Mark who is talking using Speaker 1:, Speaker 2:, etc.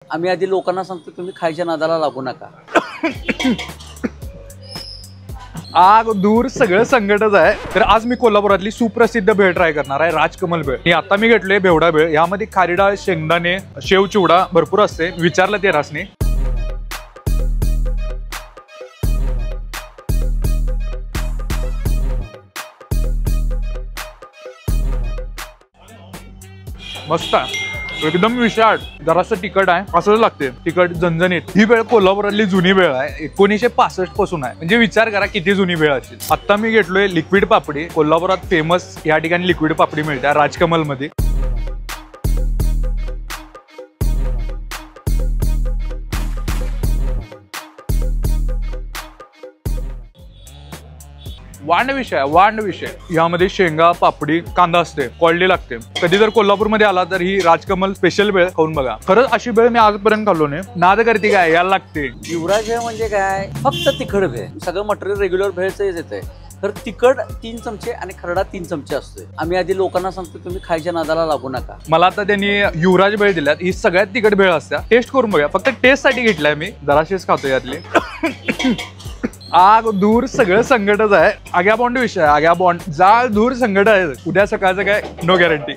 Speaker 1: आम्ही आधी लोकांना सांगतो तुम्ही खायच्या नादाला लागू नका।
Speaker 2: आग दूर सगळं संकटच आहे। तर आज मी कोल्हापुरातली सुप्रसिद्ध भेळ ट्राय करणार आहे, राजकमल भेळ। ही आता मी घेतलोय बेवडा भेळ। यामध्ये खारी डाळ, शेंगदाणे, शेव चिवडा भरपूर असते। विचारलं ते रासने मस्त आहे, एकदम विशाळ, जरासं तिखट आहे, असं लागते तिखट झणझणीत। ही भेळ कोल्हापुरातली जुनी भेळ आहे, 1965 पासून आहे। म्हणजे विचार करा किती जुनी भेळ असेल। आता मी घेतलोय लिक्विड पापडी। कोल्हापुरात फेमस या ठिकाणी लिक्विड पापडी मिळते राजकमल मध्ये। वांड विषय यामध्ये शेंगा, पापडी, कांदा असते, क्वालिटी लागते। कधी जर कोल्हापूरमध्ये आला तर ही राजकमल स्पेशल भेळ खाऊन बघा। खरंच अशी भेळ मी आजपर्यंत खाल्लो नाही। नाद करते काय याला लागते।
Speaker 1: युवराज भेळ म्हणजे काय, फक्त तिखट भेळ। सगळं मटेरियल रेग्युलर भेळच येते, तर तिखट 3 चमचे आणि खरडा 3 चमचे असतोय। आम्ही आधी लोकांना सांगतो तुम्ही खायच्या नादाला लागू नका।
Speaker 2: मला आता त्यांनी युवराज भेळ दिल्यात, ही सगळ्यात तिखट भेळ असते। टेस्ट करून बघा, फक्त टेस्ट साठी घेतलाय मी, जराशीच खातो यातले। आग दूर सगळं संकटच आहे। आग्या बॉन्ड विषय, आग्या बॉन्ड जाळ दूर संकट आहे। उद्या सकाळचं काय नो गॅरंटी।